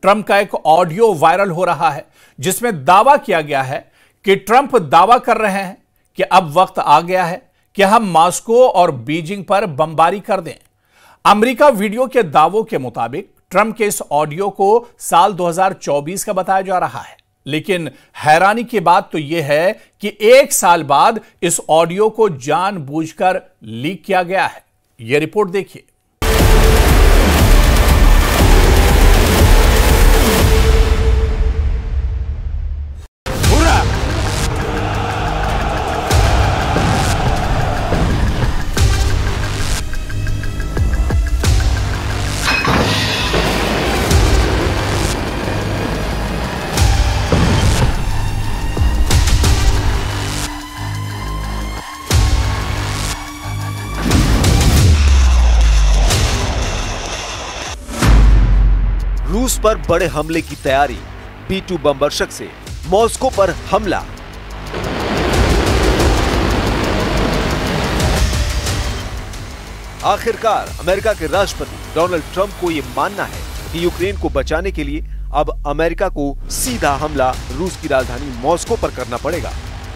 Trump का एक audio viral हो रहा है जिसमें दावा किया गया है कि ट्रंप दावा कर रहे हैं कि अब वक्त आ गया है कि हम मॉस्को और बीजिंग पर बमबारी कर दें। अमेरिका वीडियो के दावों के मुताबिक ट्रंप के इस ऑडियो को साल 2024 का बताया जा रहा है, लेकिन हैरानी की बात तो यह है कि 1 साल बाद इस ऑडियो को जानबूझकर लीक किया गया है। यह रिपोर्ट देखिए। रूस पर बड़े हमले की तैयारी, B-2 बमवर्षक से मॉस्को पर हमला। आखिरकार अमेरिका के राष्ट्रपति डोनाल्ड ट्रंप को यह मानना है कि यूक्रेन को बचाने के लिए अब अमेरिका को सीधा हमला रूस की राजधानी मॉस्को पर करना पड़ेगा।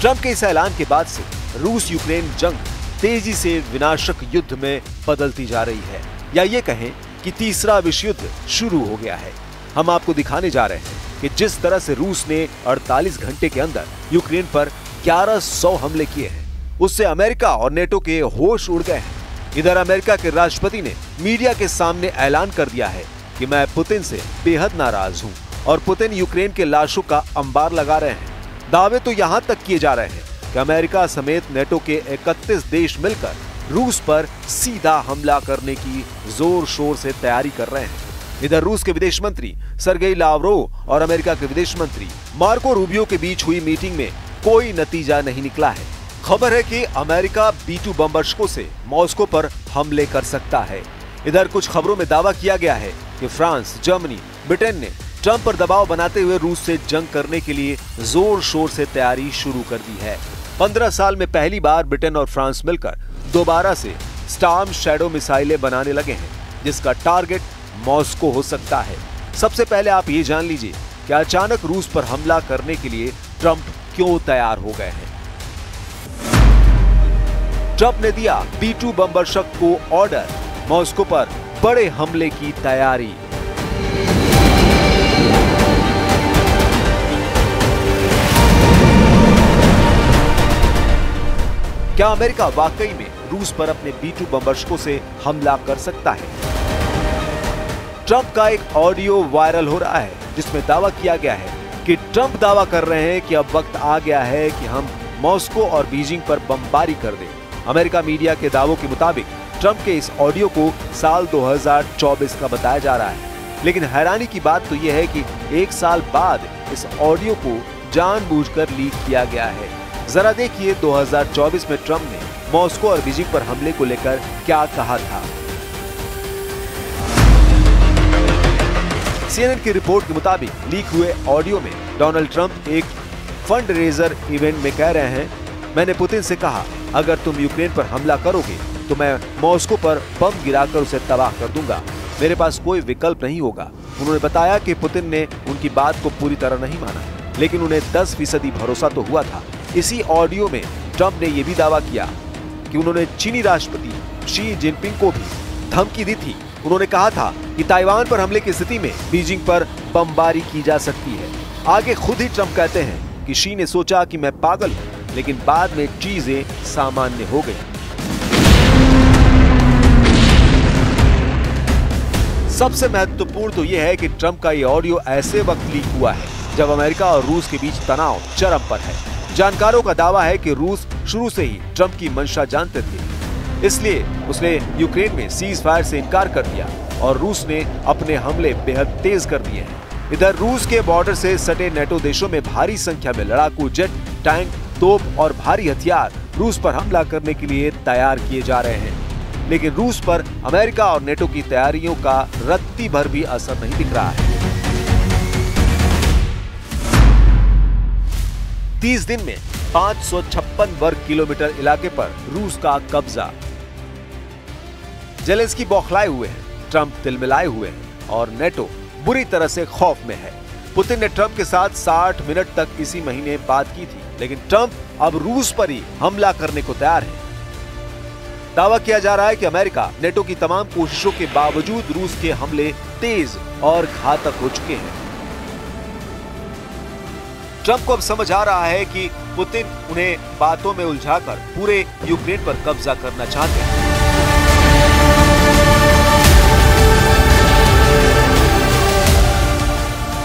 ट्रंप के इस ऐलान के बाद से रूस यूक्रेन जंग तेजी से विनाशक युद्ध में बदलती जा रही है, या ये कहें कि तीसरा विश्व युद्ध शुरू हो गया है। हम आपको दिखाने जा रहे हैं कि जिस तरह से रूस ने 48 घंटे के अंदर यूक्रेन पर 1100 हमले किए हैं, उससे अमेरिका और नेटो के होश उड़ गए हैं। इधर अमेरिका के राष्ट्रपति ने मीडिया के सामने ऐलान कर दिया है कि मैं पुतिन से बेहद नाराज हूं और पुतिन यूक्रेन के लाशों का अंबार लगा रहे हैं। दावे तो यहां तक किए जा रहे हैं कि अमेरिका समेत नेटो के 31 देश मिलकर रूस पर सीधा हमला करने की जोर शोर से तैयारी कर रहे हैं। इधर रूस के विदेश मंत्री सर्गेई लावरोव और अमेरिका के विदेश मंत्री मार्को रूबियो के बीच हुई मीटिंग में कोई नतीजा नहीं निकला है। खबर है कि अमेरिका B-2 बमवर्षकों से मॉस्को पर हमले कर सकता है। इधर कुछ खबरों में दावा किया गया है कि फ्रांस, जर्मनी, ब्रिटेन ने ट्रंप पर दबाव बनाते हुए रूस से जंग करने के लिए जोर शोर से तैयारी शुरू कर दी है। 15 साल में पहली बार ब्रिटेन और फ्रांस मिलकर दोबारा से स्टॉर्म शैडो मिसाइलें बनाने लगे हैं, जिसका टारगेट मॉस्को हो सकता है। सबसे पहले आप ये जान लीजिए कि अचानक रूस पर हमला करने के लिए ट्रंप क्यों तैयार हो गए हैं। ट्रंप ने दिया B-2 बमवर्षक को ऑर्डर, मॉस्को पर बड़े हमले की तैयारी। क्या अमेरिका वाकई में रूस पर अपने B-2 बमवर्षकों से हमला कर सकता है? ट्रंप का एक ऑडियो वायरल हो रहा है जिसमें दावा किया गया है कि ट्रंप दावा कर रहे हैं कि अब वक्त आ गया है कि हम मॉस्को और बीजिंग पर बमबारी कर दें। अमेरिका मीडिया के दावों के मुताबिक ट्रंप के इस ऑडियो को साल 2024 का बताया जा रहा है, लेकिन हैरानी की बात तो यह है कि 1 साल बाद इस ऑडियो को जानबूझकर लीक किया गया है। जरा देखिए 2024 में ट्रंप ने मॉस्को और बीजिंग पर हमले को लेकर क्या कहा था। CNN की रिपोर्ट के मुताबिक लीक हुए ऑडियो में डोनाल्ड ट्रंप एक फंड रेजर इवेंट में कह रहे हैं, मैंने पुतिन से कहा अगर तुम यूक्रेन पर हमला करोगे तो मैं मॉस्को पर बम गिराकर उसे तबाह कर दूंगा, मेरे पास कोई विकल्प नहीं होगा। उन्होंने बताया कि पुतिन ने उनकी बात को पूरी तरह नहीं माना, लेकिन उन्हें 10% भरोसा तो हुआ था। इसी ऑडियो में ट्रंप ने यह भी दावा किया कि उन्होंने चीनी राष्ट्रपति शी जिनपिंग को भी धमकी दी थी। उन्होंने कहा था कि ताइवान पर हमले की स्थिति में बीजिंग पर बमबारी की जा सकती है। आगे खुद ही ट्रंप कहते हैं कि शी ने सोचा कि मैं पागल हूं, लेकिन बाद में चीजें सामान्य हो गई। सबसे महत्वपूर्ण तो यह है कि ट्रंप का यह ऑडियो ऐसे वक्त लीक हुआ है जब अमेरिका और रूस के बीच तनाव चरम पर है। जानकारों का दावा है कि रूस शुरू से ही ट्रंप की मंशा जानते थे, इसलिए उसने यूक्रेन में सीज फायर से इनकार कर दिया और रूस ने अपने हमले बेहद तेज कर दिए हैं। इधर रूस के बॉर्डर से सटे नेटो देशों में भारी संख्या में लड़ाकू जेट, टैंक, तोप और भारी हथियार रूस पर हमला करने के लिए तैयार किए जा रहे हैं, लेकिन रूस पर अमेरिका और नेटो की तैयारियों का रत्ती भर भी असर नहीं दिख रहा है। 30 दिन में 556 वर्ग किलोमीटर इलाके पर रूस का कब्जा। जेलेंस्की बौखलाए हुए हैं, ट्रंप तिलमिलाए हुए हैं और नेटो बुरी तरह से खौफ में है। पुतिन ने ट्रंप के साथ 60 मिनट तक इसी महीने बात की थी, लेकिन ट्रंप अब रूस पर ही हमला करने को तैयार है। दावा किया जा रहा है कि अमेरिका नेटो की तमाम कोशिशों के बावजूद रूस के हमले तेज और घातक हो चुके हैं। ट्रंप को अब समझ आ रहा है कि पुतिन उन्हें बातों में उलझाकर पूरे यूक्रेन पर कब्जा करना चाहते हैं।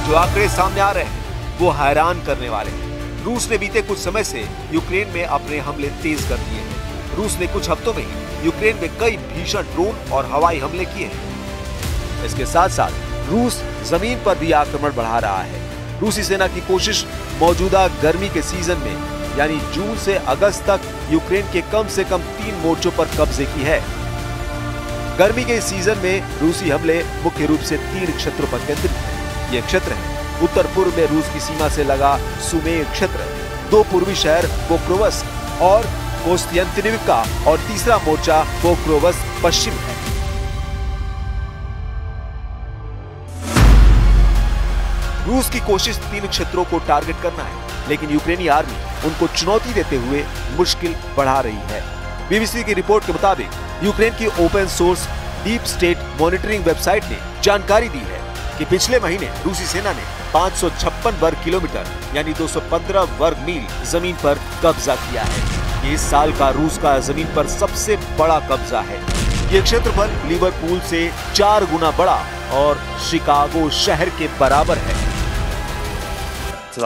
जो आंकड़े सामने आ रहे हैं वो हैरान करने वाले हैं। रूस ने बीते कुछ समय से यूक्रेन में अपने हमले तेज कर दिए हैं। रूस ने कुछ हफ्तों में ही यूक्रेन में कई भीषण ड्रोन और हवाई हमले किए हैं। इसके साथ साथ रूस जमीन पर भी आक्रमण बढ़ा रहा है। रूसी सेना की कोशिश मौजूदा गर्मी के सीजन में यानी जून से अगस्त तक यूक्रेन के कम से कम 3 मोर्चों पर कब्जे की है। गर्मी के इस सीजन में रूसी हमले मुख्य रूप से 3 क्षेत्रों पर केंद्रित हैं। ये क्षेत्र है उत्तर पूर्व में रूस की सीमा से लगा सुमेर क्षेत्र, 2 पूर्वी शहर पोक्रोवस्क और कोस्तियांतिनिविका और तीसरा मोर्चा पोक्रोवस्क पश्चिम है। रूस की कोशिश 3 क्षेत्रों को टारगेट करना है, लेकिन यूक्रेनी आर्मी उनको चुनौती देते हुए मुश्किल बढ़ा रही है। बीबीसी की रिपोर्ट के मुताबिक यूक्रेन की open source deep state monitoring website ने जानकारी दी है कि पिछले महीने रूसी सेना ने 556 वर्ग किलोमीटर यानी 215 वर्ग मील जमीन पर कब्जा किया है। ये इस साल का रूस का जमीन पर सबसे बड़ा कब्जा है। ये क्षेत्रफल लिवरपूल से 4 गुना बड़ा और शिकागो शहर के बराबर है।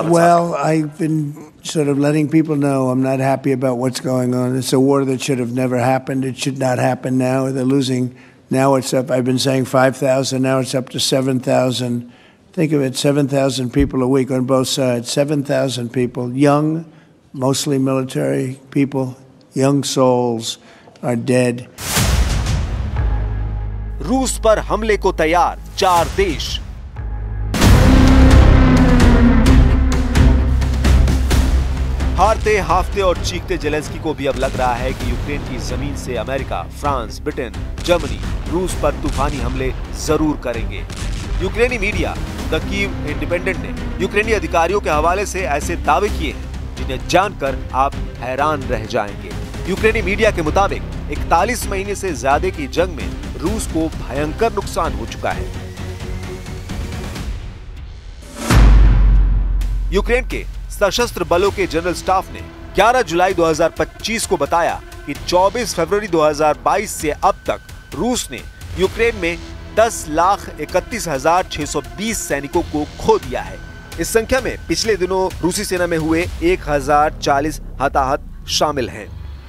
Well, I've been sort of letting people know I'm not happy about what's going on. It's a war that should have never happened. It should not happen now. They're losing. Now it's up. I've been saying 5,000. Now it's up to 7,000. Think of it, 7,000 people a week on both sides. 7,000 people, young, mostly military people, young souls are dead. रूस पर हमले को तैयार 4 देश। हारते हाफते और चीखते Zelensky को भी अब लग रहा है कि यूक्रेन की जमीन से अमेरिका, फ्रांस, ब्रिटेन, जर्मनी रूस पर तूफानी हमले जरूर करेंगे। यूक्रेनी मीडिया द कीव इंडिपेंडेंट ने यूक्रेनी अधिकारियों के हवाले से ऐसे दावे किए हैं जिन्हें जानकर आप हैरान रह जाएंगे। यूक्रेनी मीडिया के मुताबिक 41 महीने से ज्यादा की जंग में रूस को भयंकर नुकसान हो चुका है। यूक्रेन के सशस्त्र बलों के जनरल स्टाफ ने 11 जुलाई 2025 को बताया कि 24 फरवरी 2022 से अब तक रूस ने यूक्रेन में 10,31,620 सैनिकों को खो दिया है। इस संख्या में पिछले दिनों रूसी सेना में हुए 1,040 हताहत शामिल हैं।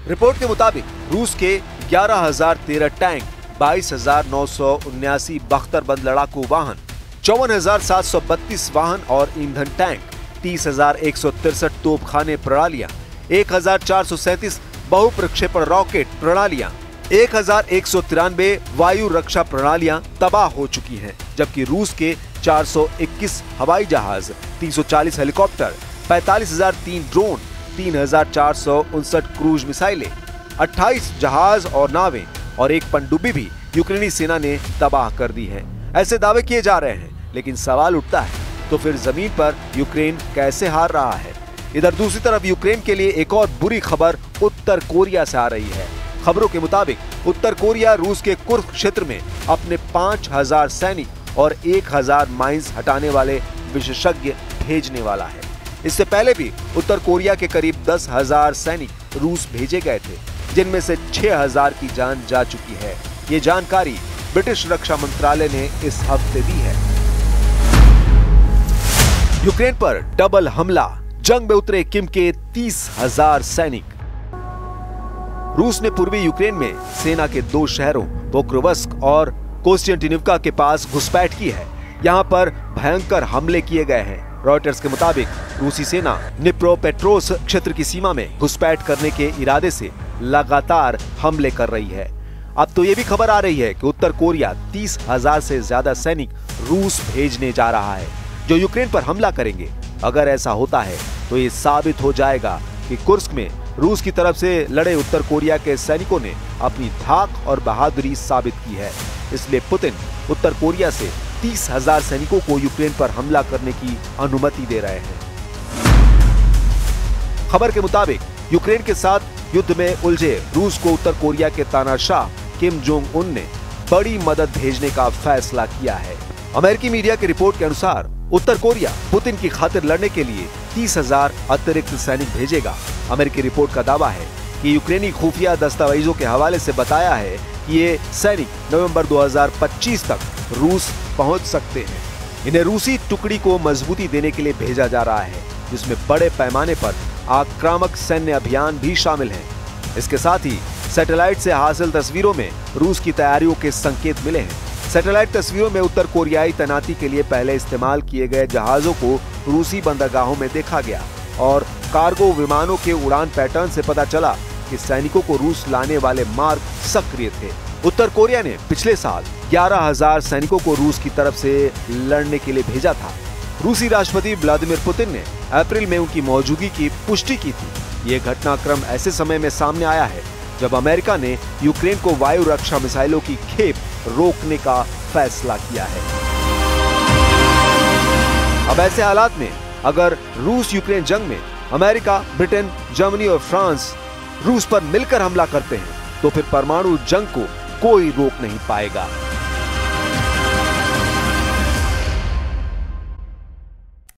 रिपोर्ट के मुताबिक रूस के 11,013 टैंक, 22,979 बख्तरबंद लड़ाकू वाहन, 54,732 वाहन और ईंधन टैंक, 30,163 तोपखाने प्रणालियां, 1,437 बहुप्रक्षेपण रॉकेट प्रणालियां, 1,193 वायु रक्षा प्रणालियां तबाह हो चुकी हैं, जबकि रूस के 421 हवाई जहाज, 340 हेलीकॉप्टर, 45,003 ड्रोन, 3,459 क्रूज मिसाइलें, 28 जहाज और नावें और 1 पनडुब्बी भी यूक्रेनी सेना ने तबाह कर दी है। ऐसे दावे किए जा रहे हैं, लेकिन सवाल उठता है तो फिर जमीन पर यूक्रेन कैसे हार रहा है? इधर दूसरी तरफ यूक्रेन के लिए एक और बुरी खबर उत्तर कोरिया से आ रही है। खबरों के मुताबिक उत्तर कोरिया रूस के कुर्स्क क्षेत्र में अपने 5,000 सैनिक और 1,000 माइंस हटाने वाले विशेषज्ञ भेजने वाला है। इससे पहले भी उत्तर कोरिया के करीब 10,000 सैनिक रूस भेजे गए थे, जिनमें से 6,000 की जान जा चुकी है। ये जानकारी ब्रिटिश रक्षा मंत्रालय ने इस हफ्ते दी है। यूक्रेन पर डबल हमला, जंग में उतरे किम के 30,000 सैनिक। रूस ने पूर्वी यूक्रेन में सेना के 2 शहरों पोक्रोवस्क और कोस्तियांतिनिविका के पास घुसपैठ की है। यहाँ पर भयंकर हमले किए गए हैं। रॉयटर्स के मुताबिक रूसी सेना निप्रोपेट्रोव्स्क क्षेत्र की सीमा में घुसपैठ करने के इरादे से लगातार हमले कर रही है। अब तो ये भी खबर आ रही है कि उत्तर कोरिया 30,000 से ज्यादा सैनिक रूस भेजने जा रहा है, जो यूक्रेन पर हमला करेंगे। अगर ऐसा होता है तो ये साबित हो जाएगा कि कुर्स्क में रूस की तरफ से लड़े उत्तर कोरिया के सैनिकों ने अपनी धाक और बहादुरी साबित की है। इसलिए पुतिन उत्तर कोरिया से 30,000 सैनिकों को यूक्रेन पर हमला करने की अनुमति दे रहे हैं। खबर के मुताबिक यूक्रेन के साथ युद्ध में उलझे रूस को उत्तर कोरिया के तानाशाह किम जोंग उन ने बड़ी मदद भेजने का फैसला किया है। अमेरिकी मीडिया की रिपोर्ट के अनुसार उत्तर कोरिया पुतिन की खातिर लड़ने के लिए 30,000 अतिरिक्त सैनिक भेजेगा। अमेरिकी रिपोर्ट का दावा है कि यूक्रेनी खुफिया दस्तावेजों के हवाले से बताया है कि ये सैनिक नवंबर 2025 तक रूस पहुंच सकते हैं। इन्हें रूसी टुकड़ी को मजबूती देने के लिए भेजा जा रहा है, जिसमें बड़े पैमाने पर आक्रामक सैन्य अभियान भी शामिल हैं। इसके साथ ही सैटेलाइट से हासिल तस्वीरों में रूस की तैयारियों के संकेत मिले हैं। सैटेलाइट तस्वीरों में उत्तर कोरियाई तैनाती के लिए पहले इस्तेमाल किए गए जहाजों को रूसी बंदरगाहों में देखा गया और कार्गो विमानों के उड़ान पैटर्न से पता चला कि सैनिकों को रूस लाने वाले मार्ग सक्रिय थे। उत्तर कोरिया ने पिछले साल 11,000 सैनिकों को रूस की तरफ से लड़ने के लिए भेजा था। रूसी राष्ट्रपति व्लादिमीर पुतिन ने अप्रैल में उनकी मौजूदगी की पुष्टि की थी। ये घटनाक्रम ऐसे समय में सामने आया है जब अमेरिका ने यूक्रेन को वायु रक्षा मिसाइलों की खेप रोकने का फैसला किया है। अब ऐसे हालात में अगर रूस यूक्रेन जंग में अमेरिका, ब्रिटेन, जर्मनी और फ्रांस रूस पर मिलकर हमला करते हैं तो फिर परमाणु जंग को कोई रोक नहीं पाएगा।